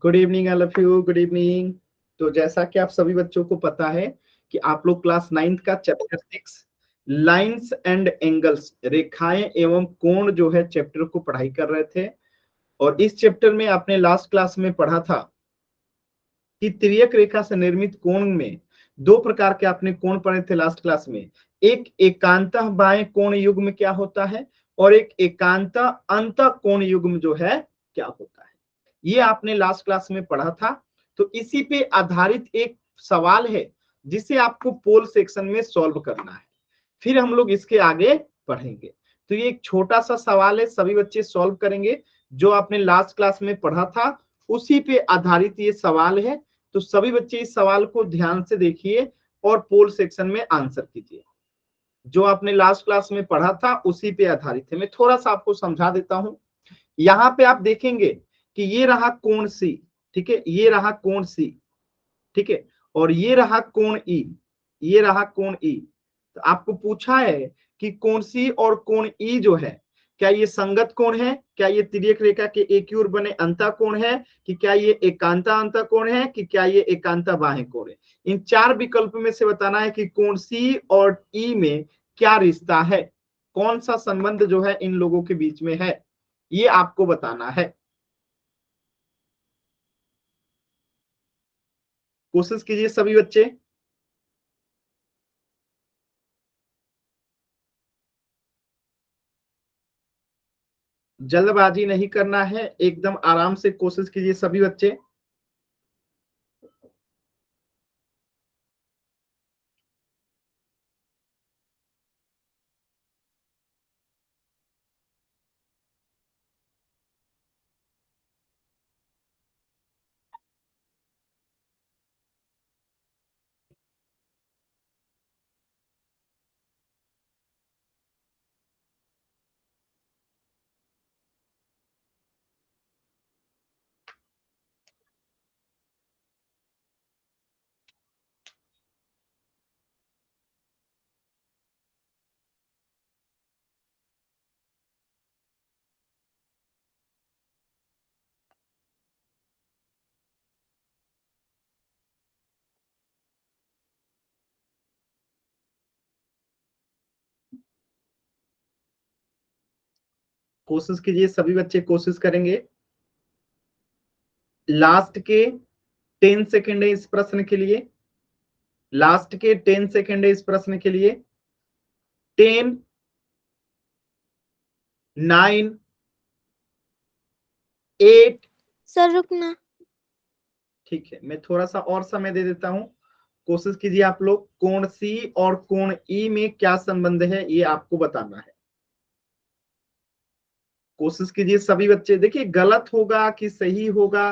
Good evening all of you, good evening. तो जैसा कि आप सभी बच्चों को पता है कि आप लोग क्लास 9th का चैप्टर 6 लाइंस एंड एंगल्स, रेखाएं एवं कोण जो है चैप्टर को पढ़ाई कर रहे थे। और इस चैप्टर में आपने लास्ट क्लास में पढ़ा था कि तिर्यक रेखा से निर्मित कोण में दो प्रकार के आपने कोण पढ़े थे लास्ट क्लास में। एक एकांतः बाएं कोण युग्म क्या होता है और एक एकांतः अंतः कोण युग्म जो है क्या होता है, ये आपने लास्ट क्लास में पढ़ा था। तो इसी पे आधारित एक सवाल है जिसे आपको पोल सेक्शन में सॉल्व करना है, फिर हम लोग इसके आगे पढ़ेंगे। तो ये एक छोटा सा सवाल है, सभी बच्चे सॉल्व करेंगे। जो आपने लास्ट क्लास में पढ़ा था उसी पे आधारित ये सवाल है। तो सभी बच्चे इस सवाल को ध्यान से देखिए और पोल सेक्शन में आंसर कीजिए। जो आपने लास्ट क्लास में पढ़ा था उसी पे आधारित है। मैं थोड़ा सा आपको समझा देता हूं। यहाँ पे आप देखेंगे कि ये रहा कोण सी, ठीक है, ये रहा कोण सी, ठीक है, और ये रहा कोण ई, ये रहा कोण ई। तो आपको पूछा है कि कोण सी और कोण ई जो है क्या ये संगत कोण है, क्या ये तिर्यक रेखा के एक ही ओर बने अंतः कोण है, कि क्या ये एकांता अंतः कोण है, कि क्या ये एकांता बाह्य कोण है। इन चार विकल्प में से बताना है कि कोण सी और ई में क्या रिश्ता है, कौन सा संबंध जो है इन लोगों के बीच में है, ये आपको बताना है। कोशिश कीजिए सभी बच्चे। जल्दबाजी नहीं करना है, एकदम आराम से कोशिश कीजिए सभी बच्चे। कोशिश कीजिए सभी बच्चे, कोशिश करेंगे। लास्ट के 10 सेकेंड है इस प्रश्न के लिए, लास्ट के 10 सेकेंड है इस प्रश्न के लिए। 10, 9, 8। सर रुकना। ठीक है, मैं थोड़ा सा और समय दे देता हूं। कोशिश कीजिए आप लोग, कोण सी और कोण ई में क्या संबंध है ये आपको बताना है। कोशिश कीजिए सभी बच्चे। देखिए गलत होगा कि सही होगा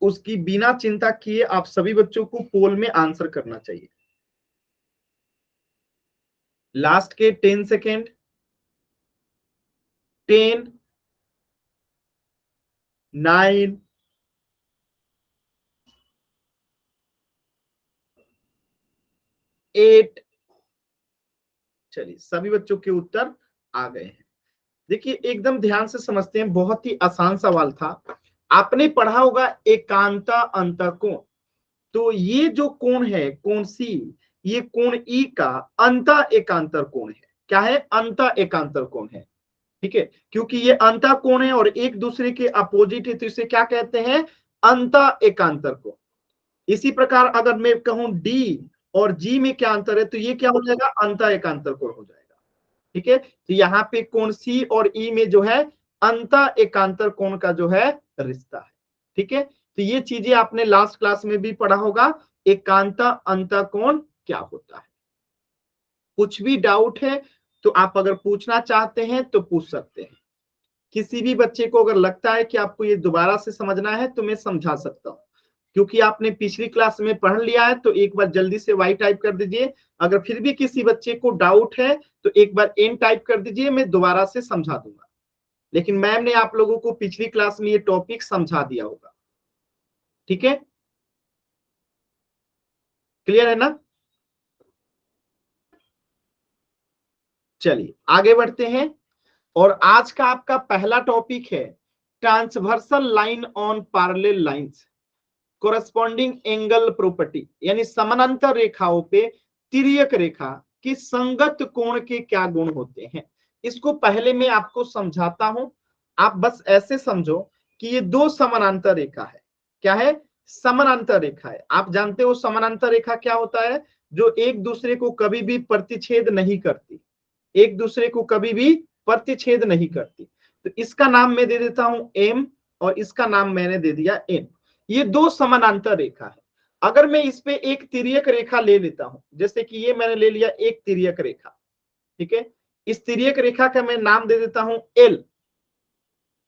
उसकी बिना चिंता किए आप सभी बच्चों को पोल में आंसर करना चाहिए। लास्ट के 10 सेकेंड। 10, 9, 8। चलिए सभी बच्चों के उत्तर आ गए हैं। देखिए एकदम ध्यान से समझते हैं, बहुत ही आसान सवाल था। आपने पढ़ा होगा एकांता अंतः कोण। तो ये जो कोण है कोण सी, ये कोण ई का अंतः एकांतर कोण है। क्या है? अंतः एकांतर कोण है। ठीक है, क्योंकि ये अंतः कोण है और एक दूसरे के अपोजिट है तो इसे क्या कहते हैं? अंतः एकांतर कोण। इसी प्रकार अगर मैं कहूं डी और जी में क्या अंतर है तो ये क्या हो जाएगा? अंतः एकांतर कोण हो जाएगा। ठीक है, तो यहाँ पे कोण सी और ई में जो है अंतः एकांतर कोण का जो है रिश्ता है। ठीक है, तो ये चीजें आपने लास्ट क्लास में भी पढ़ा होगा, एकांता अंतः कोण क्या होता है। कुछ भी डाउट है तो आप अगर पूछना चाहते हैं तो पूछ सकते हैं। किसी भी बच्चे को अगर लगता है कि आपको ये दोबारा से समझना है तो मैं समझा सकता हूँ, क्योंकि आपने पिछली क्लास में पढ़ लिया है। तो एक बार जल्दी से वाई टाइप कर दीजिए। अगर फिर भी किसी बच्चे को डाउट है तो एक बार एन टाइप कर दीजिए, मैं दोबारा से समझा दूंगा। लेकिन मैम ने आप लोगों को पिछली क्लास में ये टॉपिक समझा दिया होगा। ठीक है, क्लियर है ना? चलिए आगे बढ़ते हैं। और आज का आपका पहला टॉपिक है transversal line on parallel lines corresponding angle property, यानी समानांतर रेखाओं पे तिर्यक रेखा की संगत कोण के क्या गुण होते हैं। इसको पहले मैं आपको समझाता हूं, आप बस ऐसे समझो कि ये दो समानांतर रेखा है। क्या है? समानांतर रेखा है। आप जानते हो समानांतर रेखा क्या होता है? जो एक दूसरे को कभी भी प्रतिच्छेद नहीं करती, एक दूसरे को कभी भी प्रतिच्छेद नहीं करती। तो इसका नाम मैं दे देता हूं एम और इसका नाम मैंने दे दिया एन। ये दो समानांतर रेखा है। अगर मैं इस पे एक तिर्यक रेखा ले लेता हूं, जैसे कि ये मैंने ले लिया एक तिर्यक रेखा, ठीक है, इस तिर्यक रेखा का मैं नाम दे देता हूं एल।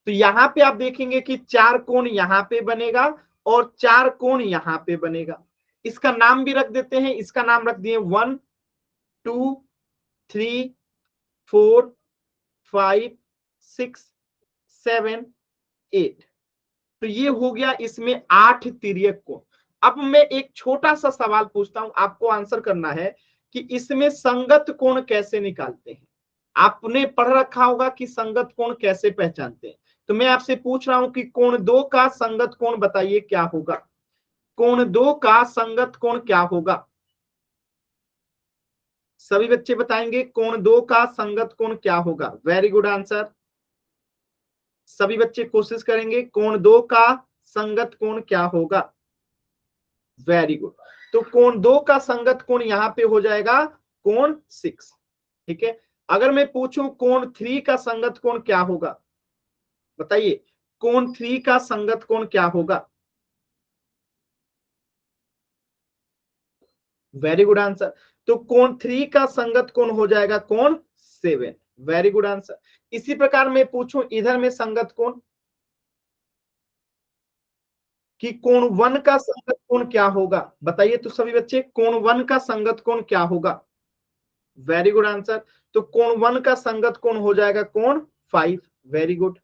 तो यहां पे आप देखेंगे कि चार कोण यहां पे बनेगा और चार कोण यहां पे बनेगा। इसका नाम भी रख देते हैं, इसका नाम रख दिए 1 2 3 4 5 6 7 8। तो ये हो गया इसमें 8 तिर्यक कोण। अब मैं एक छोटा सा सवाल पूछता हूं, आपको आंसर करना है कि इसमें संगत कोण कैसे निकालते हैं। आपने पढ़ रखा होगा कि संगत कोण कैसे पहचानते हैं। तो मैं आपसे पूछ रहा हूं कि कोण 2 का संगत कोण बताइए क्या होगा। कोण 2 का संगत कोण क्या होगा? सभी बच्चे बताएंगे कोण 2 का संगत कोण क्या होगा। Very good answer. सभी बच्चे कोशिश करेंगे कोण 2 का संगत कोण क्या होगा। Very good. तो कोण 2 का संगत कोण यहां पे हो जाएगा कोण 6, ठीक है। अगर मैं पूछूं कोण 3 का संगत कोण क्या होगा, बताइए कोण 3 का संगत कोण क्या होगा। Very good answer. तो कोण 3 का संगत कोण हो जाएगा कोण 7। Very good answer. इसी प्रकार मैं पूछूं इधर में संगत कोण कि कोण 1 का संगत कोण क्या होगा, बताइए तो सभी बच्चे कोण 1 का संगत कोण क्या होगा। Very good answer. तो कोण 1 का संगत कोण हो जाएगा कोण 5। Very good.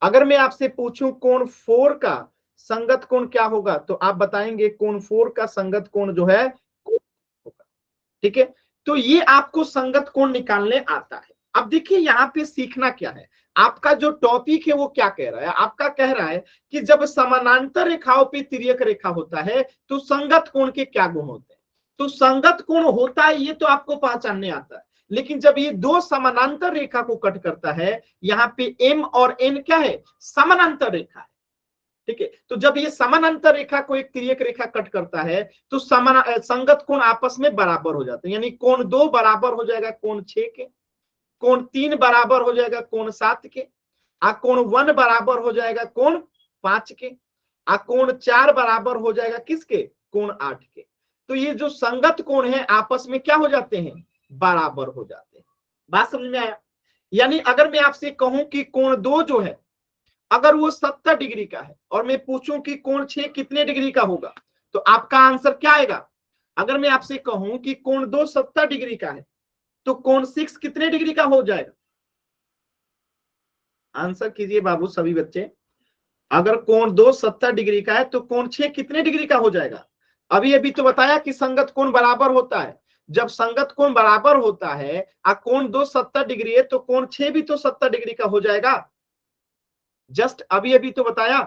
अगर मैं आपसे पूछूं कोण 4 का संगत कोण क्या होगा, तो आप बताएंगे कोण 4 का संगत कोण जो है होगा, ठीक है। तो ये आपको संगत कोण निकालने आता है। अब देखिए यहाँ पे सीखना क्या है, आपका जो टॉपिक है वो क्या कह रहा है। आपका कह रहा है कि जब समानांतर रेखाओं पे तिर्यक रेखा होता है तो संगत कोण के क्या गुण होते हैं। तो संगत कोण होता है ये तो आपको पहचानने आता है, लेकिन जब ये दो समानांतर रेखा को कट करता है, यहाँ पे एम और एन क्या है, समानांतर रेखा है, ठीक है। तो जब ये समानांतर रेखा को एक तिर्यक रेखा कट करता है तो संगत कोण आपस में बराबर हो जाते हैं, यानी कोण 2 बराबर हो जाएगा कोण 6 के, कोण 3 बराबर हो जाएगा कोण 7 के, कोण 1 बराबर हो जाएगा कोण 5 के, कोण 4 बराबर हो जाएगा किसके, कोण 8 के। तो ये जो संगत कोण है आपस में क्या हो जाते हैं, बराबर हो जाते हैं। बात समझ में आया। यानी अगर मैं आपसे कहूं कि कोण 2 जो है अगर वो 70 डिग्री का है और मैं पूछूं कि कोण 6 कितने डिग्री का होगा, तो आपका आंसर क्या आएगा। अगर मैं आपसे कहूं कि कोण 2 70 डिग्री का है तो कोण 6 कितने डिग्री का हो जाएगा। आंसर कीजिए बाबू सभी बच्चे। अगर कोण 2 70 डिग्री का है तो कोण 6 कितने डिग्री का हो जाएगा। अभी अभी तो बताया कि संगत कोण बराबर होता है। जब संगत कोण बराबर होता है कोण 2 70 डिग्री है तो कोण 6 भी तो 70 डिग्री का हो जाएगा। जस्ट अभी अभी तो बताया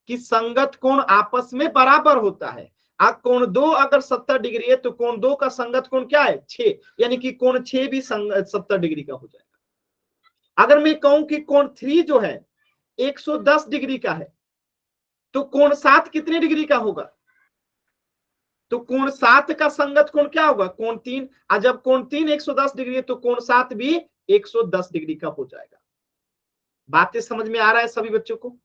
कि संगत कोण आपस में बराबर होता है। कोण 2 अगर 70 डिग्री है तो कोण 2 का संगत कोण क्या है 6, यानी कि कोण 6 भी 70 डिग्री का हो जाएगा। अगर मैं कहूं कि कोण 3 जो है 110 डिग्री का है तो कोण 7 कितने डिग्री का होगा। तो कोण 7 का संगत कोण क्या होगा, कोण 3। जब कोण 3 110 डिग्री है तो कोण 7 भी 110 डिग्री का हो जाएगा। बातें समझ में आ रहा है सभी बच्चों को।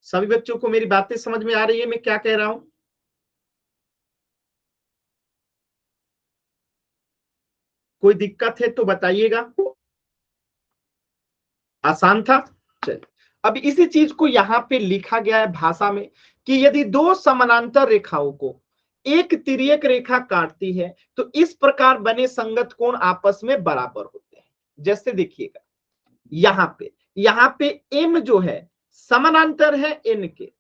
सभी बच्चों को मेरी बातें समझ में आ रही है मैं क्या कह रहा हूं। कोई दिक्कत है तो बताइएगा। आसान था। चलिए अब इसी चीज को यहां पे लिखा गया है भाषा में कि यदि दो समानांतर रेखाओं को एक तिर्यक रेखा काटती है तो इस प्रकार बने संगत कोण आपस में बराबर होते हैं। जैसे देखिएगा यहां पे एम जो है समानांतर है एन के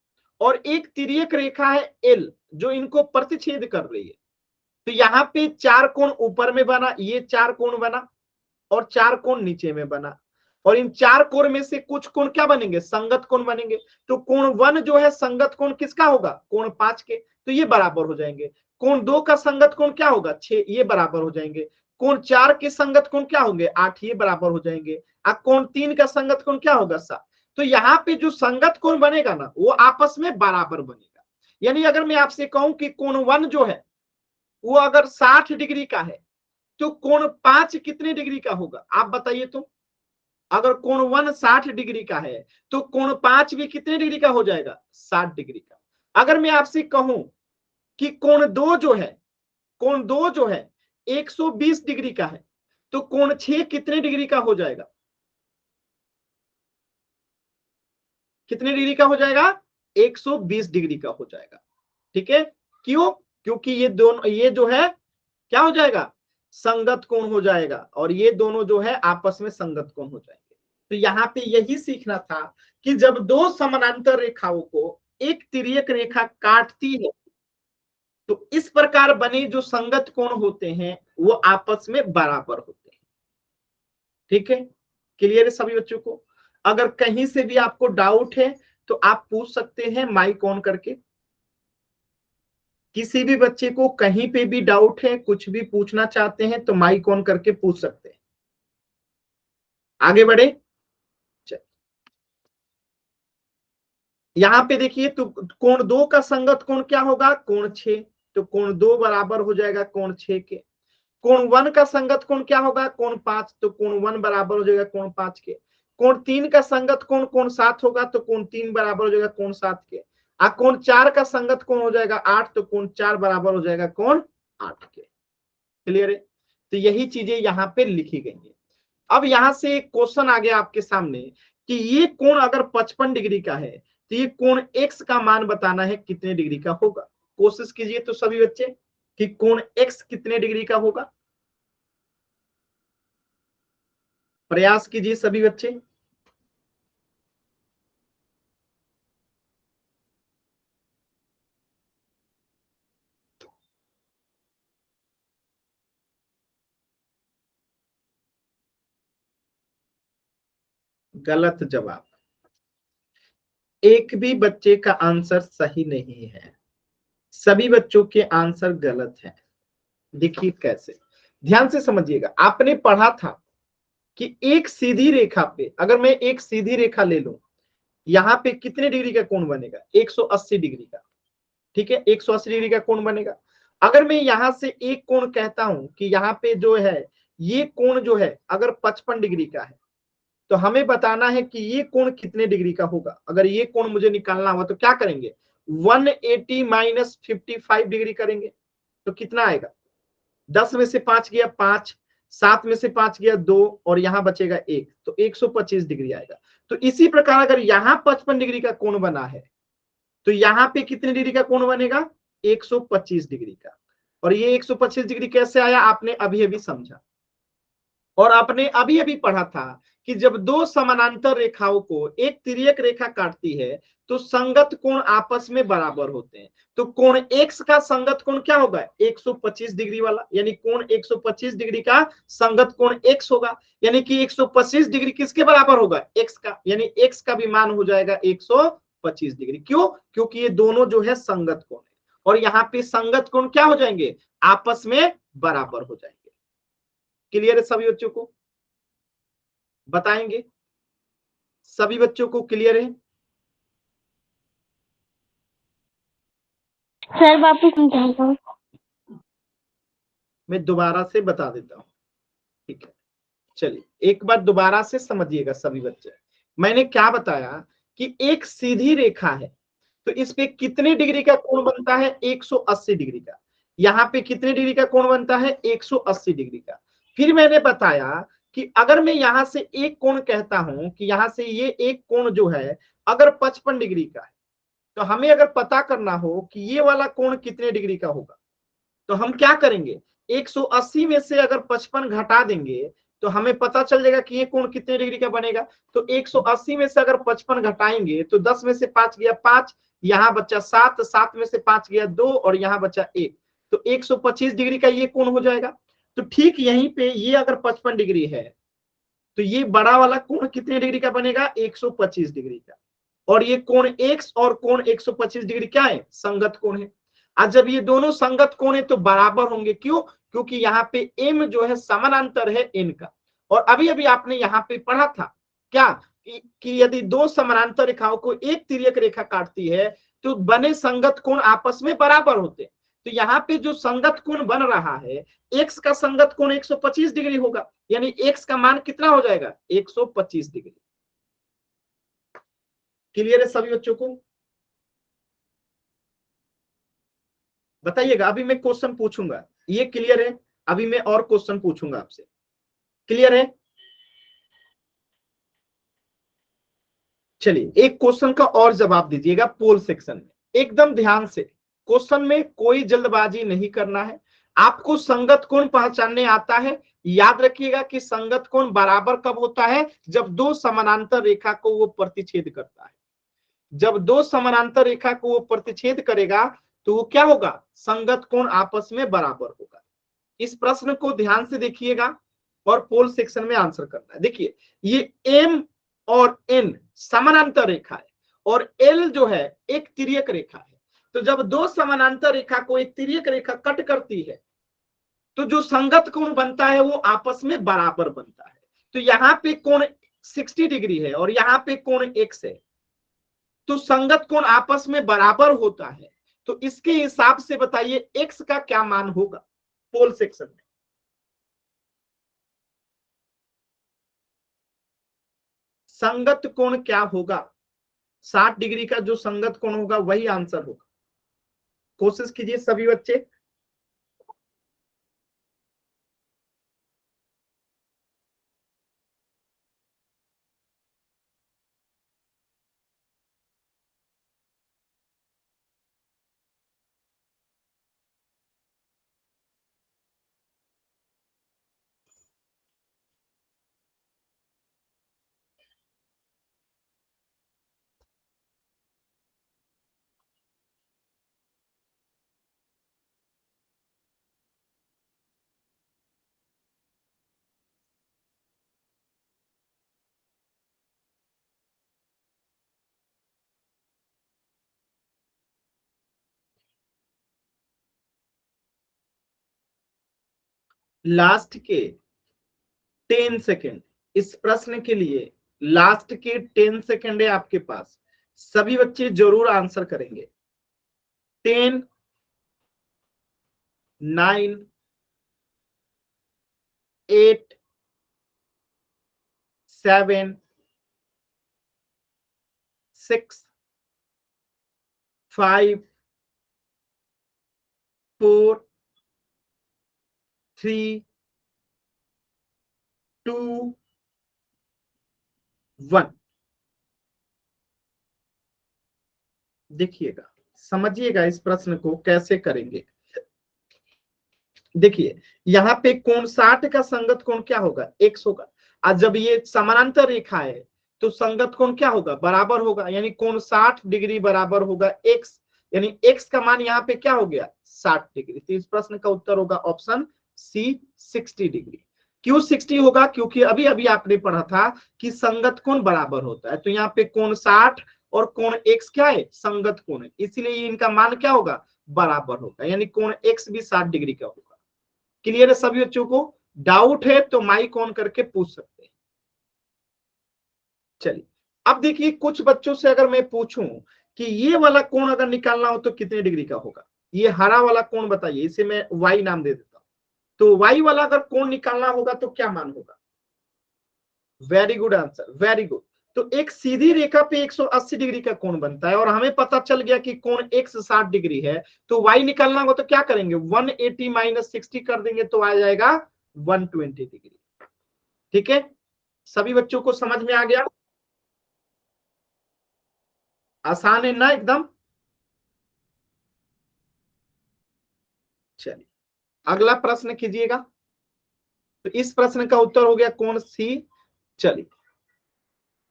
और एक तिर्यक रेखा है एल जो इनको प्रतिच्छेद कर रही है। तो यहाँ पे 4 कोण ऊपर में बना, ये 4 कोण बना और 4 कोण नीचे में बना, और इन 4 कोण में से कुछ कोण क्या बनेंगे, संगत कोण बनेंगे। तो कोण 1 जो है संगत कोण किसका होगा, कोण 5 के, तो ये बराबर हो जाएंगे। कोण 2 का संगत कोण क्या होगा, 6, ये बराबर हो जाएंगे। कोण 4 के संगत कोण क्या होंगे, 8, ये बराबर हो जाएंगे। अब कोण 3 का संगत कोण क्या होगा, 7। तो यहाँ पे जो संगत कोण बनेगा ना वो आपस में बराबर बनेगा। यानी अगर मैं आपसे कहूं कि कोण 1 जो है वो अगर 60 डिग्री का है तो कोण 5 कितने डिग्री का होगा, आप बताइए तो। अगर कोण 1 60 डिग्री का है तो कोण 5 भी कितने डिग्री का हो जाएगा, 60 डिग्री का। अगर मैं आपसे कहूं कि कोण 2 जो है, कोण 2 जो है 120 डिग्री का है तो कोण 6 कितने डिग्री का हो जाएगा, कितने डिग्री का हो जाएगा, 120 डिग्री का हो जाएगा। ठीक है, क्यों, क्योंकि ये दोनों, ये जो है क्या हो जाएगा, संगत कोण हो जाएगा, और ये दोनों जो है आपस में संगत कोण हो जाएंगे। तो यहाँ पे यही सीखना था कि जब दो समानांतर रेखाओं को एक तिर्यक रेखा काटती है तो इस प्रकार बने जो संगत कोण होते हैं वो आपस में बराबर होते हैं। ठीक है, क्लियर है सभी बच्चों को। अगर कहीं से भी आपको डाउट है तो आप पूछ सकते हैं माइक ऑन करके। किसी भी बच्चे को कहीं पे भी डाउट है, कुछ भी पूछना चाहते हैं तो माइक ऑन करके पूछ सकते हैं। आगे बढ़े, यहां पे देखिए तो कोण 2 का संगत कोण क्या होगा, कोण 6, तो कोण 2 बराबर हो जाएगा कोण 6 के। कोण 1 का संगत कोण क्या होगा, कोण 5, तो कोण 1 बराबर हो जाएगा कोण 5 के। कोण 3 का संगत कोण कोण 7 होगा तो कोण 3 बराबर हो जाएगा कोण 7 के। कोण 4 का संगत कोण हो जाएगा 8, तो कोण 4 बराबर हो जाएगा कोण 8 के। क्लियर है, तो यही चीजें यहाँ पे लिखी गई है। अब यहां से एक क्वेश्चन आ गया आपके सामने कि ये कोण अगर 55 डिग्री का है तो ये कोण x का मान बताना है कितने डिग्री का होगा। कोशिश कीजिए तो सभी बच्चे कि कोण x कितने डिग्री का होगा, प्रयास कीजिए सभी बच्चे। गलत जवाब, एक भी बच्चे का आंसर सही नहीं है, सभी बच्चों के आंसर गलत है। देखिए कैसे, ध्यान से समझिएगा। आपने पढ़ा था कि एक सीधी रेखा पे अगर मैं एक सीधी रेखा ले लूं, यहाँ पे कितने डिग्री का कोण बनेगा, 180 डिग्री का। ठीक है, 180 डिग्री का कोण बनेगा। अगर मैं यहां से एक कोण कहता हूं कि यहाँ पे जो है ये कोण जो है अगर 55 डिग्री का है तो हमें बताना है कि ये कोण कितने डिग्री का होगा। अगर ये कोण मुझे निकालना हुआ तो क्या करेंगे, 180 माइनस 55 डिग्री करेंगे तो कितना आएगा, 10 में से 5 गया 5, 7 में से 5 गया 2 और यहां बचेगा 1, तो 125 डिग्री आएगा। तो इसी प्रकार अगर यहां 55 डिग्री का कोण बना है तो यहाँ पे कितने डिग्री का कोण बनेगा, 125 डिग्री का। और ये 125 डिग्री कैसे आया, आपने अभी अभी समझा। और आपने अभी अभी पढ़ा था कि जब दो समानांतर रेखाओं को एक तिर्यक रेखा काटती है तो संगत कोण आपस में बराबर होते हैं। तो कोण x का संगत कोण क्या होगा, 125 डिग्री वाला, यानी कोण 125 डिग्री का संगत कोण x होगा। यानी कि 125 डिग्री किसके बराबर होगा, x का, यानी x का भी मान हो जाएगा 125 डिग्री। क्यों, क्योंकि ये दोनों जो है संगत कोण है, और यहाँ पे संगत कोण क्या हो जाएंगे, आपस में बराबर हो जाएंगे। क्लियर है सभी बच्चों को, बताएंगे सभी बच्चों को, क्लियर है। सर वापस समझाएगा, मैं दोबारा से बता देता हूँ, ठीक है। चलिए एक बार दोबारा से समझिएगा सभी बच्चे। मैंने क्या बताया कि एक सीधी रेखा है तो इस पे कितने डिग्री का कोण बनता है, 180 डिग्री का। यहाँ पे कितने डिग्री का कोण बनता है, 180 डिग्री का। फिर मैंने बताया कि अगर मैं यहां से एक कोण कहता हूं कि यहां से ये एक कोण जो है अगर 55 डिग्री का है तो हमें अगर पता करना हो कि ये वाला कोण कितने डिग्री का होगा तो हम क्या करेंगे, 180 में से अगर 55 घटा देंगे तो हमें पता चल जाएगा कि ये कोण कितने डिग्री का बनेगा। तो 180 में से अगर 55 घटाएंगे तो 10 में से 5 गया 5, यहाँ बचा 7, 7 में से 5 गया 2 और यहाँ बचा 1, तो 125 डिग्री का ये कोण हो जाएगा। तो ठीक यहीं पे ये अगर 55 डिग्री है तो ये बड़ा वाला कोण कितने डिग्री का बनेगा, 125 डिग्री का। और ये कोण x और कोण 125 डिग्री क्या है, संगत कोण है। आज जब ये दोनों संगत कोण है तो बराबर होंगे, क्यों, क्योंकि यहाँ पे m जो है समानांतर है n का। और अभी अभी आपने यहाँ पे पढ़ा था क्या कि यदि दो समानांतर रेखाओं को एक तिर्यक रेखा काटती है तो बने संगत कोण आपस में बराबर होते हैं। तो यहाँ पे जो संगत कोण बन रहा है, x का संगत कोण 125 डिग्री होगा, यानी x का मान कितना हो जाएगा, 125 डिग्री। क्लियर है सभी बच्चों को? बताइएगा, अभी मैं क्वेश्चन पूछूंगा, ये क्लियर है? अभी मैं और क्वेश्चन पूछूंगा आपसे, क्लियर है? चलिए एक क्वेश्चन का और जवाब दीजिएगा पोल सेक्शन में, एकदम ध्यान से। क्वेश्चन में कोई जल्दबाजी नहीं करना है, आपको संगत कोण पहचानने आता है। याद रखिएगा कि संगत कोण बराबर कब होता है, जब दो समानांतर रेखा को वो प्रतिच्छेद करता है। जब दो समानांतर रेखा को वो प्रतिच्छेद करेगा तो वो क्या होगा, संगत कोण आपस में बराबर होगा। इस प्रश्न को ध्यान से देखिएगा और पोल सेक्शन में आंसर करना है। देखिए ये m और n समानांतर रेखा है और l जो है एक तिर्यक रेखा है। तो जब दो समानांतर रेखा को एक तिर्यक रेखा कट करती है तो जो संगत कोण बनता है वो आपस में बराबर बनता है। तो यहाँ पे कोण 60 डिग्री है और यहाँ पे कोण x है, तो संगत कोण आपस में बराबर होता है। तो इसके हिसाब से बताइए x का क्या मान होगा पोल सेक्शन में। संगत कोण क्या होगा, 60 डिग्री का जो संगत कोण होगा वही आंसर होगा। कोशिश कीजिए सभी बच्चे। लास्ट के 10 सेकेंड इस प्रश्न के लिए, लास्ट के 10 सेकेंड है आपके पास, सभी बच्चे जरूर आंसर करेंगे। 10, 9, 8, 7, 6, 5, 4, 3, 2, 1। देखिएगा, समझिएगा इस प्रश्न को कैसे करेंगे। देखिए यहाँ पे कोण 60 का संगत कोण क्या होगा, x होगा। और जब ये समानांतर रेखा है तो संगत कोण क्या होगा, बराबर होगा, यानी कोण 60 डिग्री बराबर होगा x, यानी x का मान यहाँ पे क्या हो गया, 60 डिग्री। तो इस प्रश्न का उत्तर होगा ऑप्शन सी, 60 डिग्री। क्यों 60 होगा, क्योंकि अभी अभी आपने पढ़ा था कि संगत कोण बराबर होता है। तो यहाँ पे कोण 60 और कोण x क्या है, संगत कोण है, इसीलिए इनका मान क्या होगा, बराबर होगा, यानी कोण x भी 60 डिग्री का होगा। क्लियर है सभी बच्चों को? डाउट है तो माइक ऑन करके पूछ सकते हैं। चलिए अब देखिए, कुछ बच्चों से अगर मैं पूछूं कि ये वाला कोण अगर निकालना हो तो कितने डिग्री का होगा, ये हरा वाला कोण बताइए, इसे मैं वाई नाम दे देता हूं। तो वाई वाला अगर कोण निकालना होगा तो क्या मान होगा? Very good answer, very good. तो एक सीधी रेखा पे 180 डिग्री का कोण बनता है और हमें पता चल गया कि कोण x 60 डिग्री है। तो y निकालना होगा तो क्या करेंगे, 180 माइनस 60 कर देंगे तो आ जाएगा 120 डिग्री। ठीक है, सभी बच्चों को समझ में आ गया? आसान है ना एकदम? चलिए अगला प्रश्न कीजिएगा। तो इस प्रश्न का उत्तर हो गया कोण सी। चलिए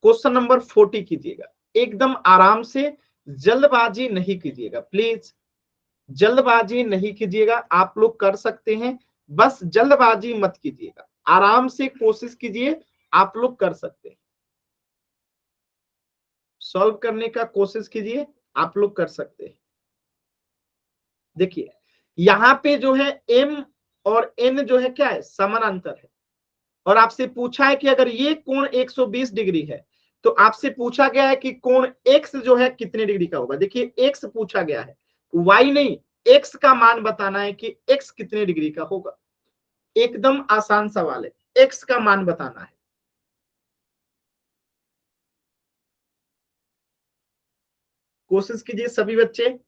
क्वेश्चन नंबर 40 कीजिएगा, एकदम आराम से, जल्दबाजी नहीं कीजिएगा प्लीज। जल्दबाजी नहीं कीजिएगा, आप लोग कर सकते हैं, बस जल्दबाजी मत कीजिएगा, आराम से कोशिश कीजिए, आप लोग कर सकते हैं, सॉल्व करने का कोशिश कीजिए, आप लोग कर सकते हैं। देखिए यहां पे जो है m और n जो है क्या है, समानांतर है, और आपसे पूछा है कि अगर ये कोण 120 डिग्री है तो आपसे पूछा गया है कि कोण x जो है कितने डिग्री का होगा। देखिए x पूछा गया है, y नहीं, x का मान बताना है कि x कितने डिग्री का होगा। एकदम आसान सवाल है, x का मान बताना है। कोशिश कीजिए सभी बच्चे,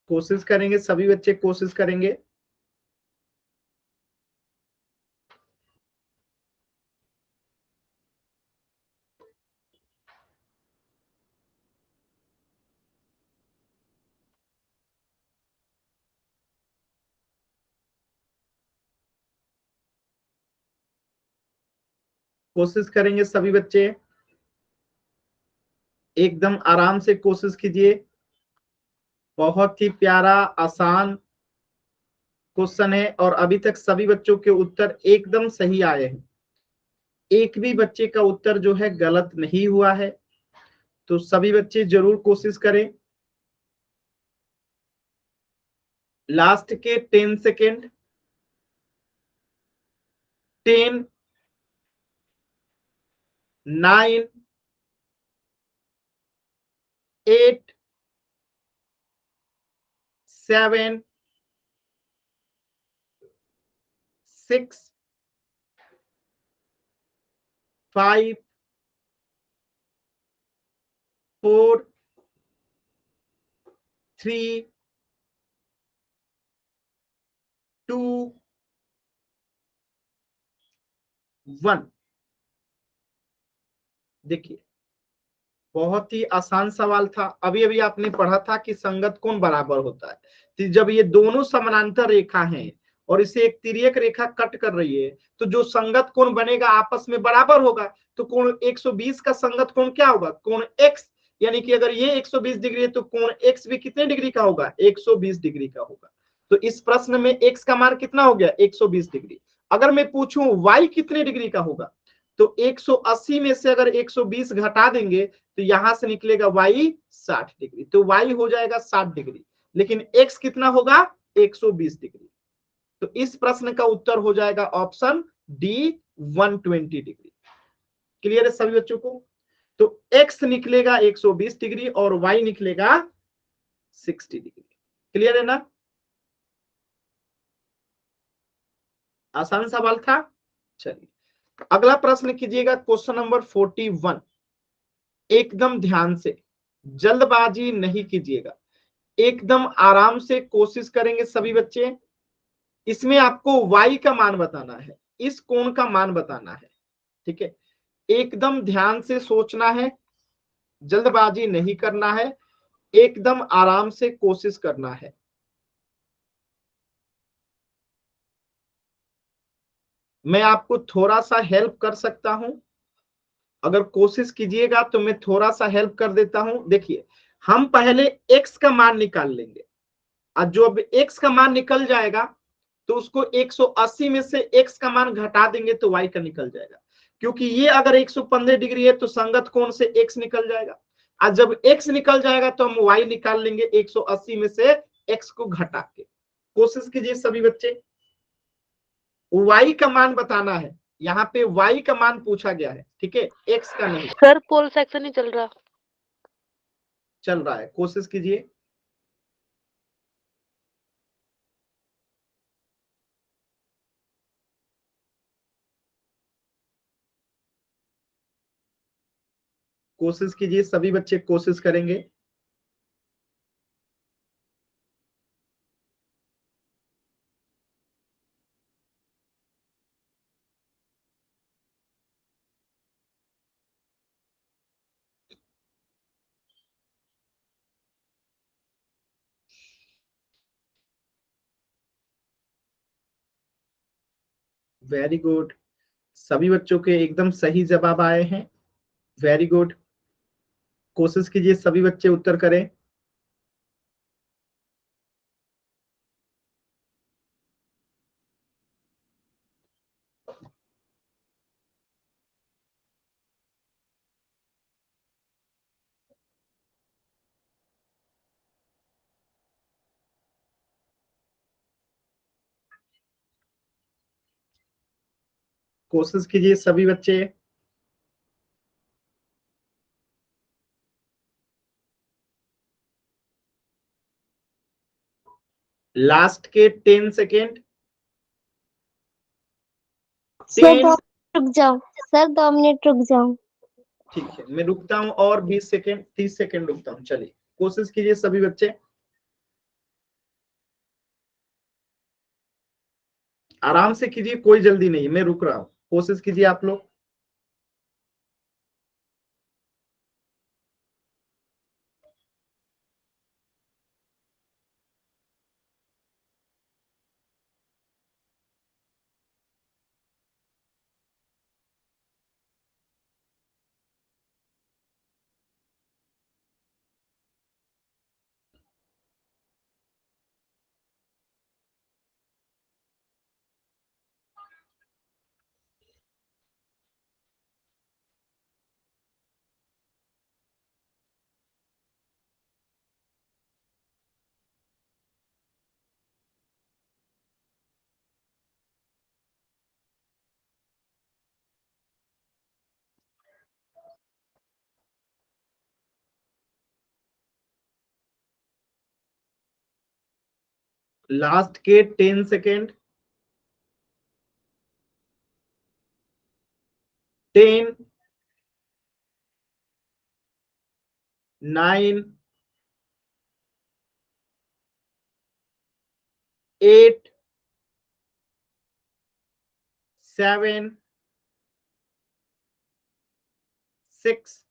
कोशिश करेंगे सभी बच्चे, कोशिश करेंगे। कोशिश करेंगे सभी बच्चे, एकदम आराम से कोशिश कीजिए। बहुत ही प्यारा आसान क्वेश्चन है और अभी तक सभी बच्चों के उत्तर एकदम सही आए हैं, एक भी बच्चे का उत्तर जो है गलत नहीं हुआ है। तो सभी बच्चे जरूर कोशिश करें। लास्ट के 10 सेकेंड, 10, 9, 8, 7, 6, 5, 4, 3, 2, 1। देखिए बहुत ही आसान सवाल था, अभी अभी आपने पढ़ा था कि संगत कोण बराबर होता है, तो जब ये दोनों समानांतर रेखा हैं और इसे एक तिर्यक रेखा कट कर रही है तो जो संगत कोण बनेगा आपस में बराबर होगा। तो कोण 120 का संगत कोण क्या होगा, कोण x, यानी कि अगर ये 120 डिग्री है तो कोण x भी कितने डिग्री का होगा, 120 डिग्री का होगा। तो इस प्रश्न में x का मान कितना हो गया, 120 डिग्री। अगर मैं पूछूं y कितने डिग्री का होगा, तो 180 में से अगर 120 घटा देंगे तो यहां से निकलेगा y 60 डिग्री, तो y हो जाएगा 60 डिग्री, लेकिन x कितना होगा, 120 डिग्री। तो इस प्रश्न का उत्तर हो जाएगा ऑप्शन डी, 120 डिग्री। क्लियर है सभी बच्चों को। तो x निकलेगा 120 डिग्री और y निकलेगा 60 डिग्री। क्लियर है ना, आसान सवाल था। चलिए अगला प्रश्न कीजिएगा, क्वेश्चन नंबर 41। एकदम ध्यान से, जल्दबाजी नहीं कीजिएगा, एकदम आराम से कोशिश करेंगे सभी बच्चे। इसमें आपको y का मान बताना है, इस कोण का मान बताना है, ठीक है। एकदम ध्यान से सोचना है, जल्दबाजी नहीं करना है, एकदम आराम से कोशिश करना है। मैं आपको थोड़ा सा हेल्प कर सकता हूं, अगर कोशिश कीजिएगा तो मैं थोड़ा सा हेल्प कर देता हूं। देखिए हम पहले x का मान निकाल लेंगे, और जो अब x का मान निकल जाएगा तो उसको 180 में से x का मान घटा देंगे तो y का निकल जाएगा, क्योंकि ये अगर 115 डिग्री है तो संगत कोण से x निकल जाएगा, और जब x निकल जाएगा तो हम y निकाल लेंगे 180 में से x को घटा के। कोशिश कीजिए सभी बच्चे, y का मान बताना है, यहाँ पे y का मान पूछा गया है, ठीक है, x का नहीं। सर पोल सेक्शन ही चल रहा। चल रहा है, कोशिश कीजिए। कोशिश कीजिए सभी बच्चे, कोशिश करेंगे। वेरी गुड, सभी बच्चों के एकदम सही जवाब आए हैं। वेरी गुड, कोशिश कीजिए सभी बच्चे उत्तर करें। कोशिश कीजिए सभी बच्चे। लास्ट के 10 सेकेंड। सर 2 रुक जाओ, सर 2 मिनट रुक जाओ। ठीक है, मैं रुकता हूं और 20 सेकेंड 30 सेकेंड रुकता हूं। चलिए कोशिश कीजिए सभी बच्चे, आराम से कीजिए, कोई जल्दी नहीं, मैं रुक रहा हूं, कोशिश कीजिए आप लोग। लास्ट के 10 सेकेंड। 10, 9, 8, 7, 6,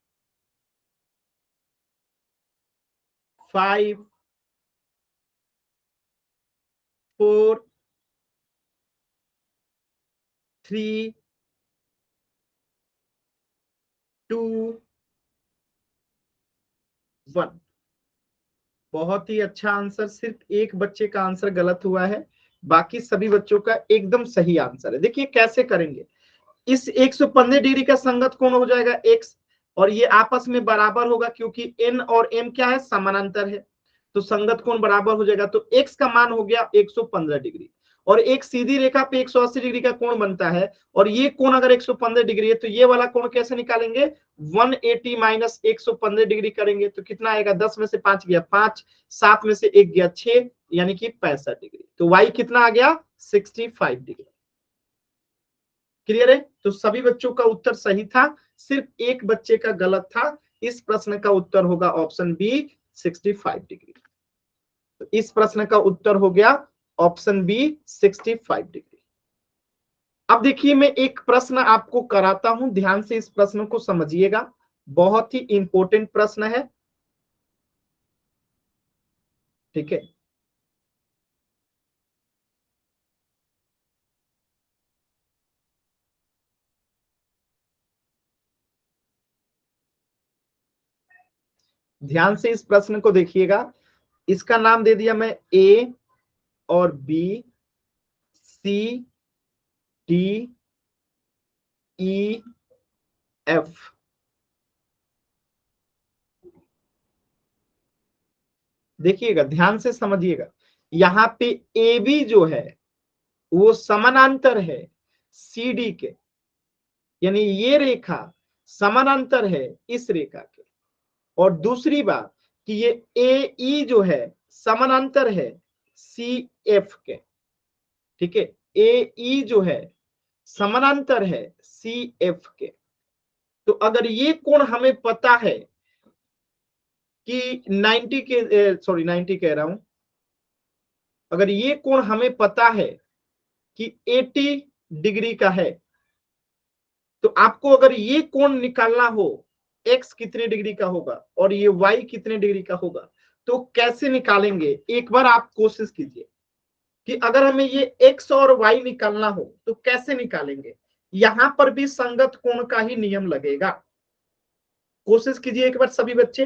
5, 4, 3, 2, 1। बहुत ही अच्छा आंसर, सिर्फ एक बच्चे का आंसर गलत हुआ है, बाकी सभी बच्चों का एकदम सही आंसर है। देखिए कैसे करेंगे, इस 115 डिग्री का संगत कोण हो जाएगा x, और ये आपस में बराबर होगा क्योंकि n और m क्या है, समानांतर है, तो संगत कोण बराबर हो जाएगा। तो x का मान हो गया 115 डिग्री, और एक सीधी रेखा पे 180 डिग्री का कोण बनता है, और ये कोण अगर 115 डिग्री है तो ये वाला कोण कैसे निकालेंगे, 180 माइनस 115 डिग्री करेंगे तो कितना आएगा, 10 में से 5 गया 5, 7 में से 1 गया 6, यानी कि 65 डिग्री। तो y कितना आ गया, 65 डिग्री। क्लियर है, तो सभी बच्चों का उत्तर सही था, सिर्फ एक बच्चे का गलत था। इस प्रश्न का उत्तर होगा ऑप्शन बी, 65 डिग्री। तो इस प्रश्न का उत्तर हो गया ऑप्शन बी, 65 डिग्री। अब देखिए मैं एक प्रश्न आपको कराता हूं, ध्यान से इस प्रश्न को समझिएगा, बहुत ही इंपॉर्टेंट प्रश्न है। ठीक है, ध्यान से इस प्रश्न को देखिएगा। इसका नाम दे दिया मैं ए और B, C, D, E, F. देखिएगा ध्यान से समझिएगा, यहाँ पे ए बी जो है वो समानांतर है सी डी के, यानी ये रेखा समानांतर है इस रेखा के। और दूसरी बात कि ये ए ई जो है समानांतर है सी एफ के। ठीक है, ए ई जो है समानांतर है सी एफ के। तो अगर ये कोण हमें पता है कि 90 के, सॉरी 90 कह रहा हूं, अगर ये कोण हमें पता है कि 80 डिग्री का है, तो आपको अगर ये कोण निकालना हो, x कितने डिग्री का होगा और ये y कितने डिग्री का होगा, तो कैसे निकालेंगे, एक बार आप कोशिश कीजिए। कि अगर हमें ये x और y निकालना हो तो कैसे निकालेंगे। यहां पर भी संगत कोण का ही नियम लगेगा। कोशिश कीजिए एक बार सभी बच्चे,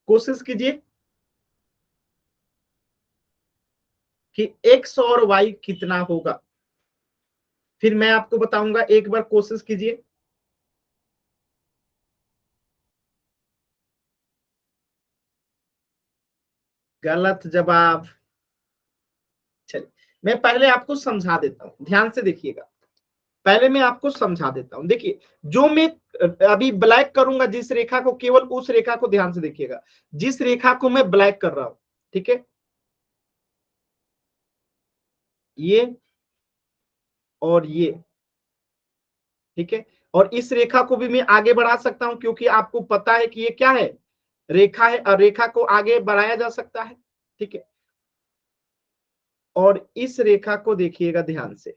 कोशिश कीजिए कि x और y कितना होगा, फिर मैं आपको बताऊंगा। एक बार कोशिश कीजिए। गलत जवाब। चलिए मैं पहले आपको समझा देता हूं, ध्यान से देखिएगा। पहले मैं आपको समझा देता हूं। देखिए जो मैं अभी ब्लैक करूंगा जिस रेखा को, केवल उस रेखा को ध्यान से देखिएगा जिस रेखा को मैं ब्लैक कर रहा हूं। ठीक है, ये और ये। ठीक है, और इस रेखा को भी मैं आगे बढ़ा सकता हूं क्योंकि आपको पता है कि ये क्या है, रेखा है, और रेखा को आगे बढ़ाया जा सकता है। ठीक है, और इस रेखा को देखिएगा ध्यान से।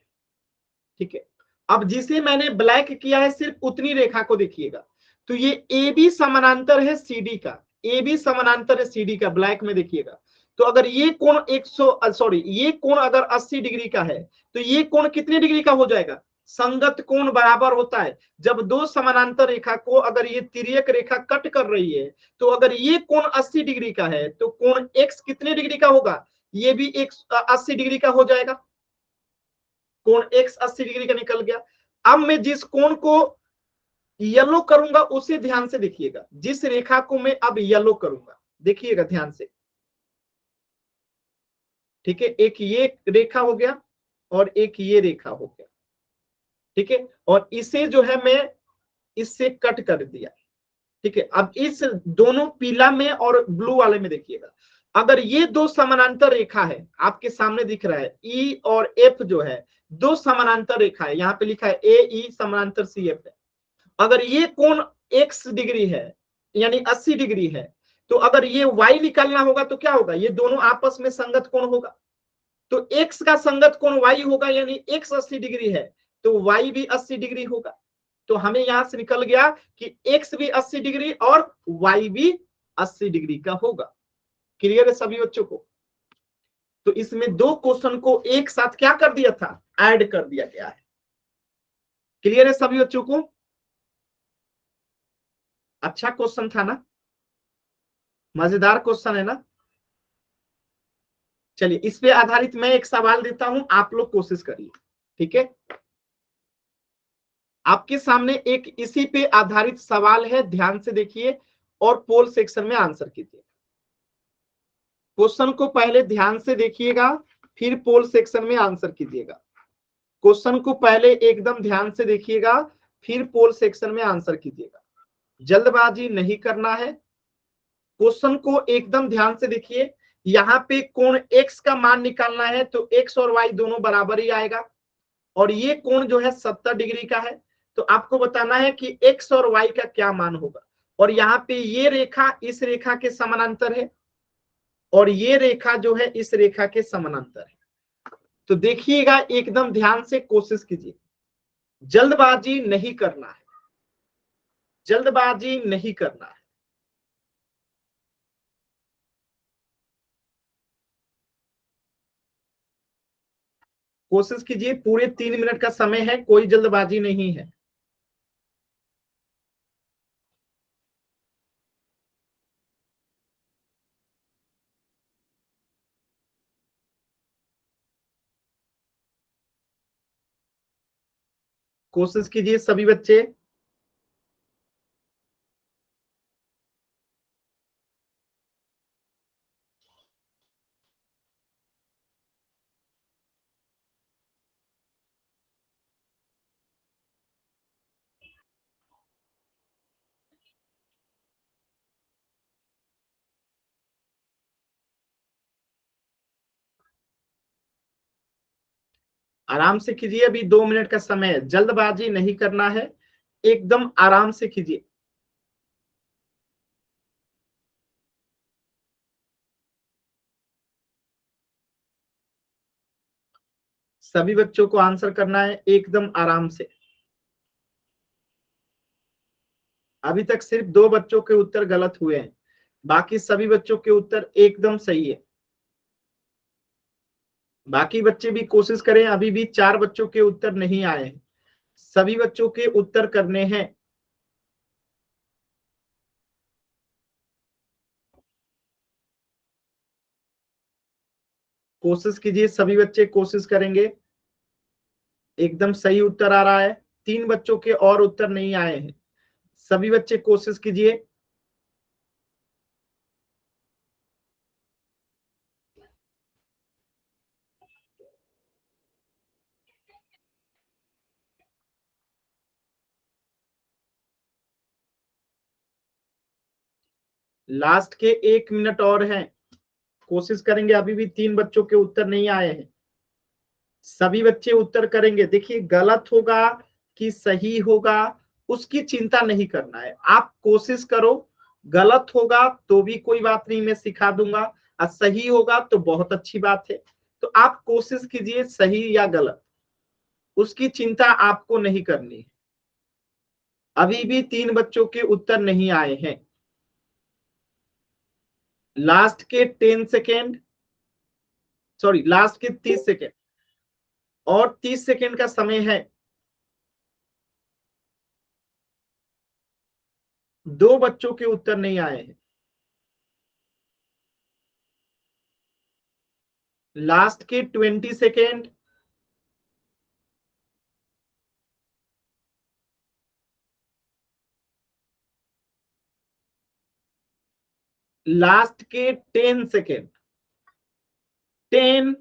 ठीक है, अब जिसे मैंने ब्लैक किया है सिर्फ उतनी रेखा को देखिएगा। तो ये ए बी समानांतर है सीडी का, ए बी समानांतर है सीडी का, ब्लैक में देखिएगा। तो अगर ये कोण 100 सॉरी ये कोण अगर 80 डिग्री का है तो ये कोण कितने डिग्री का हो जाएगा। संगत कोण बराबर होता है जब दो समानांतर रेखा को, अगर ये तिर्यक रेखा कट कर रही है तो अगर ये कोण 80 डिग्री का है तो कोण x कितने डिग्री का होगा, ये भी 80 डिग्री का हो जाएगा। कोण x 80 डिग्री का निकल गया। अब मैं जिस कोण को येलो करूंगा उसे ध्यान से देखिएगा, जिस रेखा को मैं अब येलो करूंगा देखिएगा ध्यान से। ठीक है, एक ये रेखा हो गया और एक ये रेखा हो गया। ठीक है, और इसे जो है मैं इससे कट कर दिया। ठीक है, अब इस दोनों पीला में और ब्लू वाले में देखिएगा, अगर ये दो समानांतर रेखा है, आपके सामने दिख रहा है ई और एफ जो है दो समानांतर रेखा है, यहाँ पे लिखा है ए ई समानांतर सी एफ है। अगर ये कोण x डिग्री है यानी 80 डिग्री है तो अगर ये y निकालना होगा तो क्या होगा, ये दोनों आपस में संगत कोण होगा। तो x का संगत कोण y होगा यानी x 80 डिग्री है तो y भी 80 डिग्री होगा। तो हमें यहां से निकल गया कि x भी 80 डिग्री और y भी 80 डिग्री का होगा। क्लियर है सभी बच्चों को। तो इसमें दो क्वेश्चन को एक साथ क्या कर दिया था, ऐड कर दिया गया है। क्लियर है सभी बच्चों को। अच्छा क्वेश्चन था ना, मजेदार क्वेश्चन है ना। चलिए इस पे आधारित मैं एक सवाल देता हूं, आप लोग कोशिश करिए। ठीक है, आपके सामने एक इसी पे आधारित सवाल है, ध्यान से देखिए और पोल सेक्शन में आंसर कीजिए। क्वेश्चन को पहले ध्यान से देखिएगा फिर पोल सेक्शन में आंसर कीजिएगा। क्वेश्चन को पहले एकदम ध्यान से देखिएगा फिर पोल सेक्शन में आंसर कीजिएगा। जल्दबाजी नहीं करना है। क्वेश्चन को एकदम ध्यान से देखिए। यहाँ पे कोण x का मान निकालना है तो x और y दोनों बराबर ही आएगा, और ये कोण जो है 70 डिग्री का है। तो आपको बताना है कि x और y का क्या मान होगा। और यहाँ पे ये रेखा इस रेखा के समानांतर है और ये रेखा जो है इस रेखा के समानांतर है। तो देखिएगा एकदम ध्यान से कोशिश कीजिए, जल्दबाजी नहीं करना है, जल्दबाजी नहीं करना है। कोशिश कीजिए, पूरे 3 मिनट का समय है, कोई जल्दबाजी नहीं है। कोशिश कीजिए सभी बच्चे। आराम से कीजिए, अभी 2 मिनट का समय है, जल्दबाजी नहीं करना है, एकदम आराम से कीजिए। सभी बच्चों को आंसर करना है एकदम आराम से। अभी तक सिर्फ 2 बच्चों के उत्तर गलत हुए हैं, बाकी सभी बच्चों के उत्तर एकदम सही है। बाकी बच्चे भी कोशिश करें। अभी भी 4 बच्चों के उत्तर नहीं आए हैं, सभी बच्चों के उत्तर करने हैं। कोशिश कीजिए, सभी बच्चे कोशिश करेंगे। एकदम सही उत्तर आ रहा है। 3 बच्चों के और उत्तर नहीं आए हैं, सभी बच्चे कोशिश कीजिए। लास्ट के 1 मिनट और हैं, कोशिश करेंगे। अभी भी 3 बच्चों के उत्तर नहीं आए हैं, सभी बच्चे उत्तर करेंगे। देखिए, गलत होगा कि सही होगा उसकी चिंता नहीं करना है, आप कोशिश करो। गलत होगा तो भी कोई बात नहीं, मैं सिखा दूंगा, और सही होगा तो बहुत अच्छी बात है। तो आप कोशिश कीजिए, सही या गलत उसकी चिंता आपको नहीं करनी है। अभी भी 3 बच्चों के उत्तर नहीं आए हैं। लास्ट के 10 सेकेंड, सॉरी लास्ट के 30 सेकेंड, और 30 सेकेंड का समय है। 2 बच्चों के उत्तर नहीं आए हैं। लास्ट के 20 सेकेंड, लास्ट के 10 सेकेंड। 10,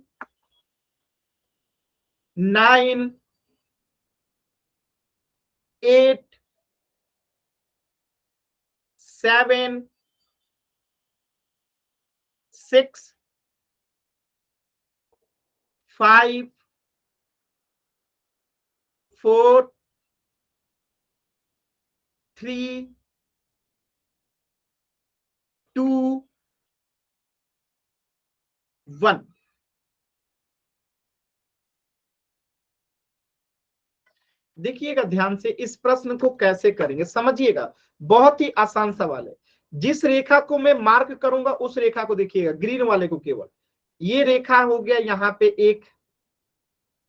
9, 8, 7, 6, 5, 4, 3, 2, 1। देखिएगा ध्यान से, इस प्रश्न को कैसे करेंगे समझिएगा, बहुत ही आसान सवाल है। जिस रेखा को मैं मार्क करूंगा उस रेखा को देखिएगा, ग्रीन वाले को केवल। ये रेखा हो गया यहाँ पे एक,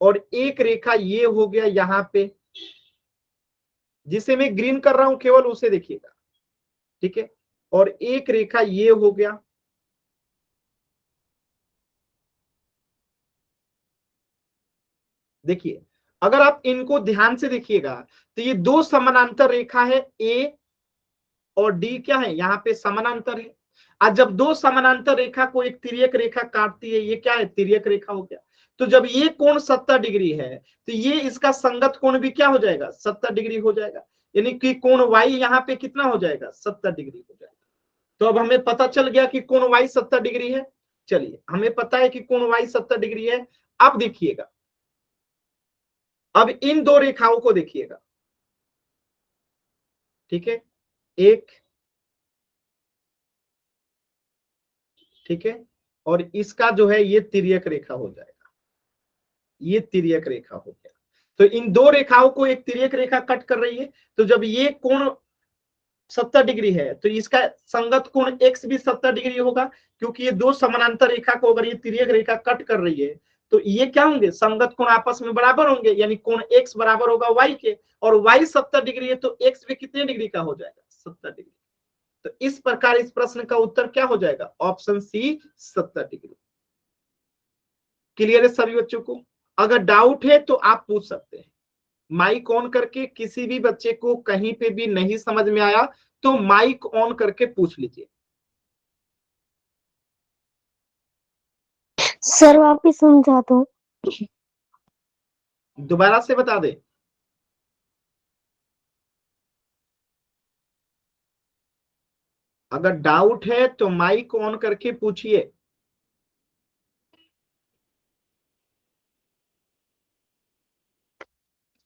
और एक रेखा ये हो गया यहाँ पे, जिसे मैं ग्रीन कर रहा हूं केवल उसे देखिएगा, ठीक है। और एक रेखा ये हो गया, देखिए अगर आप इनको ध्यान से देखिएगा तो ये 2 समानांतर रेखा है, ए और डी क्या है, यहाँ पे समानांतर है। आज जब 2 समानांतर रेखा को एक तिर्यक रेखा काटती है, ये क्या है, तिर्यक रेखा हो गया। तो जब ये कोण 70 डिग्री है तो ये इसका संगत कोण भी क्या हो जाएगा, 70 डिग्री हो जाएगा। यानी कि कोण वाई यहाँ पे कितना हो जाएगा, 70 डिग्री हो जाएगा। तो अब हमें पता चल गया कि कोण वाई 70 डिग्री है। चलिए, हमें पता है कि कोण वाई 70 डिग्री है। अब देखिएगा, अब इन 2 रेखाओं को देखिएगा, ठीक है, एक, ठीक है, और इसका जो है ये तिर्यक रेखा हो जाएगा, ये तिर्यक रेखा हो गया। तो इन 2 रेखाओं को एक तिर्यक रेखा कट कर रही है। तो जब ये कोण 70 डिग्री है तो इसका संगत कोण x भी 70 डिग्री होगा, क्योंकि ये 2 समानांतर रेखा को अगर ये तिर्यक रेखा कट कर रही है तो ये क्या होंगे, संगत कोण आपस में बराबर होंगे, यानी कोण x बराबर होगा y के, और y 70 डिग्री है तो x भी कितने डिग्री का हो जाएगा, 70 डिग्री। तो इस प्रकार इस प्रश्न का उत्तर क्या हो जाएगा, ऑप्शन सी, 70 डिग्री। क्लियर है सभी बच्चों को? अगर डाउट है तो आप पूछ सकते हैं, माइक ऑन करके। किसी भी बच्चे को कहीं पे भी नहीं समझ में आया तो माइक ऑन करके पूछ लीजिए। सर वापिस समझा दो। दोबारा से बता दे। अगर डाउट है तो माइक ऑन करके पूछिए।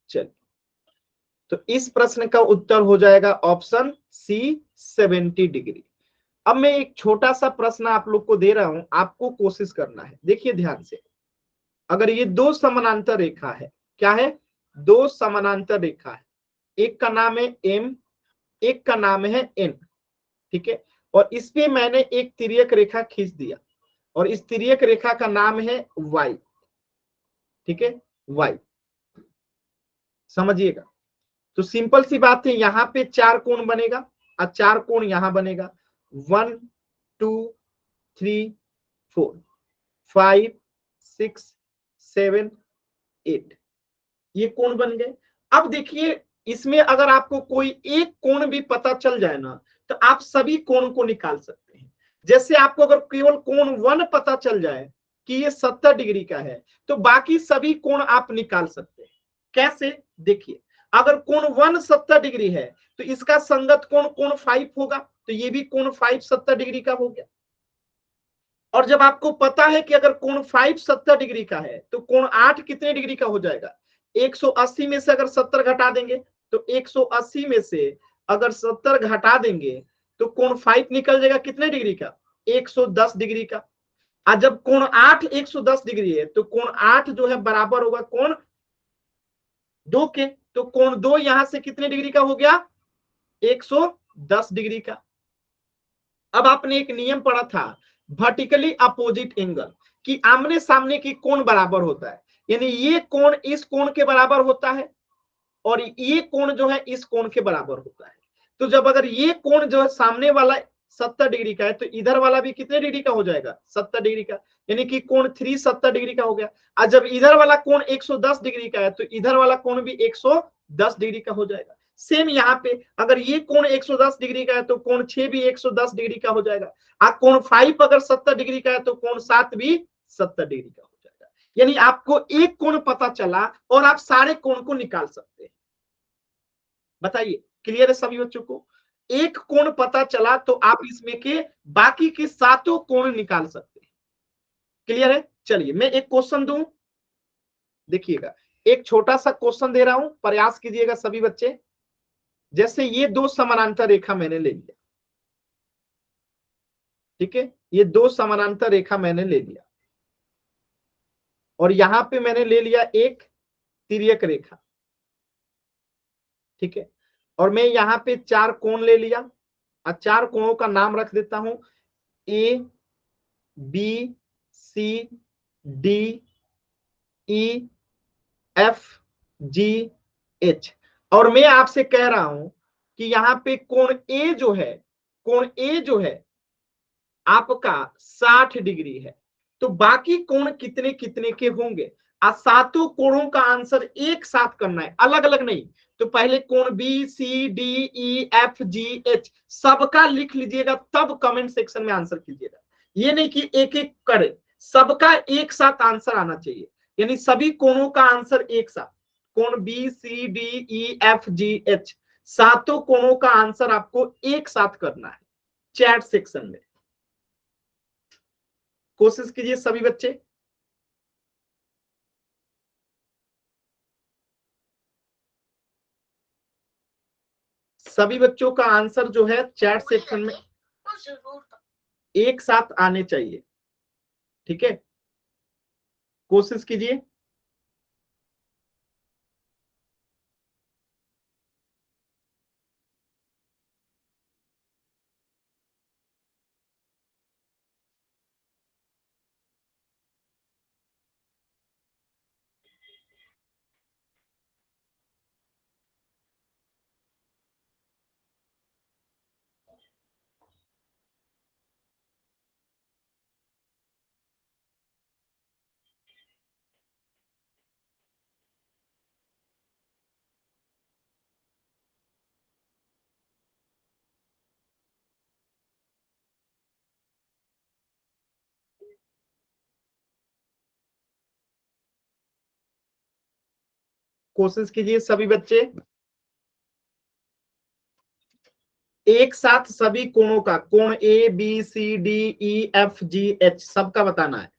चल, तो इस प्रश्न का उत्तर हो जाएगा ऑप्शन सी, 70 डिग्री। अब मैं एक छोटा सा प्रश्न आप लोग को दे रहा हूं, आपको कोशिश करना है, देखिए ध्यान से। अगर ये 2 समानांतर रेखा है, क्या है, 2 समानांतर रेखा है, एक का नाम है एम, एक का नाम है एन, ठीक है, और इसपे मैंने एक तिर्यक रेखा खींच दिया, और इस तिर्यक रेखा का नाम है y। ठीक है, y। समझिएगा, तो सिंपल सी बात है, यहां पे 4 कोण बनेगा और 4 कोण यहां बनेगा, 1 2 3 4 5 6 7 8, ये कोण बन गए। अब देखिए, इसमें अगर आपको कोई एक कोण भी पता चल जाए ना, तो आप सभी कोण को निकाल सकते हैं। जैसे आपको अगर केवल कोण 1 पता चल जाए कि ये 70 डिग्री का है, तो बाकी सभी कोण आप निकाल सकते हैं। कैसे, देखिए, अगर कोण 1 70 डिग्री है, तो इसका संगत कोण कोण 5 होगा, तो ये भी कोण 5 70 डिग्री का हो गया। और जब आपको पता है कि अगर कोण 5 70 डिग्री का है, तो कोण 8 कितने डिग्री का हो जाएगा, 180 में से अगर 70 घटा देंगे, तो 180 में से अगर 70 घटा देंगे, तो कोण 5 निकल जाएगा कितने डिग्री का, 110 डिग्री का। और जब कोण 8 110 डिग्री है, तो कोण 8 जो है बराबर होगा कोण 2 के, तो कोण 2 यहां से कितने डिग्री का हो गया, 110 डिग्री का। अब आपने एक नियम पढ़ा था, वर्टिकली अपोजिट एंगल, कि आमने सामने की कोण बराबर होता है, यानी ये कोण इस कोण के बराबर होता है और ये कोण जो है इस कोण के बराबर होता है। तो जब अगर ये कोण जो है सामने वाला 70 डिग्री का है, तो इधर वाला भी कितने डिग्री का हो जाएगा, 70 डिग्री का, यानी कि कोण 3 70 डिग्री का हो गया। और जब इधर वाला कोण 110 डिग्री का है, तो इधर वाला कोण भी 110 डिग्री का हो जाएगा। सेम यहाँ पे अगर ये कोण 110 डिग्री का है, तो कोण 6 भी 110 डिग्री का हो जाएगा। और कोण 5 अगर 70 डिग्री का है, तो कोण 7 भी 70 डिग्री का हो जाएगा। यानी आपको एक कोण पता चला और आप सारे कोण को निकाल सकते हैं। बताइए, क्लियर है सभी बच्चों को? एक कोण पता चला तो आप इसमें के बाकी के सातों कोण निकाल सकते हैं। क्लियर है? चलिए मैं एक क्वेश्चन दूं, देखिएगा, एक छोटा सा क्वेश्चन दे रहा हूं, प्रयास कीजिएगा सभी बच्चे। जैसे ये दो समानांतर रेखा मैंने ले लिया, ठीक है, ये दो समानांतर रेखा मैंने ले लिया, और यहां पे मैंने ले लिया एक तिर्यक रेखा, ठीक है, और मैं यहां पे 4 कोण ले लिया, और 4 कोणों का नाम रख देता हूं, A B C D E F G H. और मैं आपसे कह रहा हूं कि यहां पे कोण ए जो है, कोण ए जो है आपका 60 डिग्री है, तो बाकी कोण कितने कितने के होंगे, और सातों कोणों का आंसर एक साथ करना है, अलग अलग नहीं। तो पहले कोण B C D E F G H सबका लिख लीजिएगा, तब कमेंट सेक्शन में आंसर कीजिएगा। ये नहीं कि एक एक करे, सबका एक साथ आंसर आना चाहिए, यानी सभी कोणों का आंसर एक साथ। कोण B C D E F G H सातों कोणों का आंसर आपको एक साथ करना है चैट सेक्शन में। कोशिश कीजिए सभी बच्चे। सभी बच्चों का आंसर जो है चैट सेक्शन में एक साथ आने चाहिए, ठीक है, कोशिश कीजिए। कोशिश कीजिए सभी बच्चे, एक साथ सभी कोणों का, कोण A B C D E F G H सबका बताना है।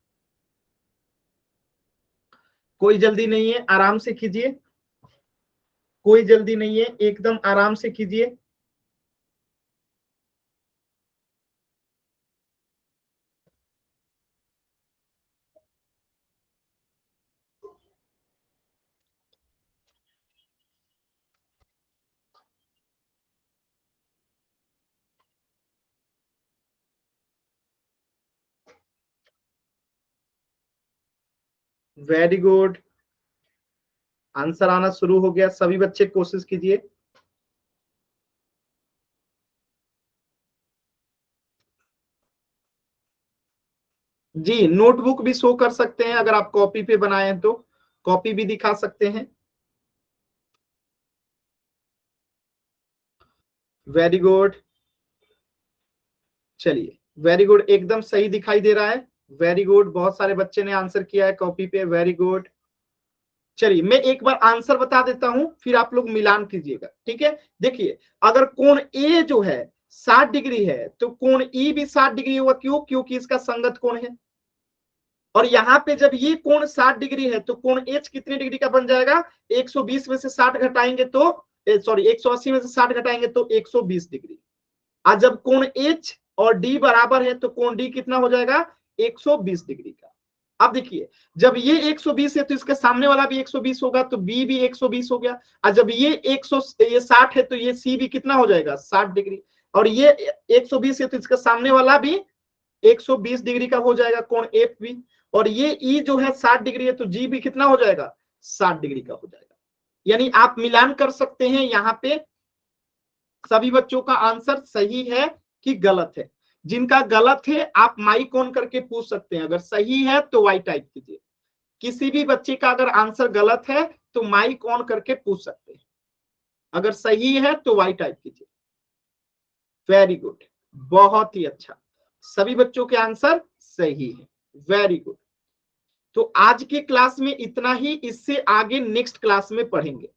कोई जल्दी नहीं है, आराम से कीजिए, कोई जल्दी नहीं है, एकदम आराम से कीजिए। वेरी गुड, आंसर आना शुरू हो गया, सभी बच्चे कोशिश कीजिए। जी, नोटबुक भी शो कर सकते हैं, अगर आप कॉपी पे बनाए हैं तो कॉपी भी दिखा सकते हैं। वेरी गुड, चलिए वेरी गुड, एकदम सही दिखाई दे रहा है। वेरी गुड, बहुत सारे बच्चे ने आंसर किया है कॉपी पे, वेरी गुड। चलिए मैं एक बार आंसर बता देता हूं, फिर आप लोग मिलान कीजिएगा, ठीक है। देखिए, अगर कोण ए जो है 60 डिग्री है तो कोण ई भी 60 डिग्री होगा, क्यों? क्योंकि इसका संगत कोण है। और यहाँ पे जब ये कोण 60 डिग्री है तो कोण एच कितने डिग्री का बन जाएगा? 120 में से 60 घटाएंगे तो सॉरी 180 में से 60 घटाएंगे तो 120 डिग्री। आज जब कोण एच और डी बराबर है तो कोण डी कितना हो जाएगा? 120 डिग्री का। अब देखिए, जब ये 120 है तो इसके सामने वाला भी 120 होगा, तो बी भी 120 हो गया। और जब ये 60 है तो ये सी भी कितना हो जाएगा? 60 डिग्री। और ये 120 है तो इसके सामने वाला भी 120 डिग्री का हो जाएगा कोण एफ भी। और ये ई जो है 60 डिग्री है तो जी भी कितना हो जाएगा? 60 डिग्री का हो जाएगा। यानी आप मिलान कर सकते हैं, यहाँ पे सभी बच्चों का आंसर सही है कि गलत है। जिनका गलत है आप माइक ऑन करके पूछ सकते हैं, अगर सही है तो वाई टाइप कीजिए। किसी भी बच्चे का अगर आंसर गलत है तो माइक ऑन करके पूछ सकते हैं, अगर सही है तो वाई टाइप कीजिए। वेरी गुड, बहुत ही अच्छा, सभी बच्चों के आंसर सही है, वेरी गुड। तो आज के क्लास में इतना ही, इससे आगे नेक्स्ट क्लास में पढ़ेंगे।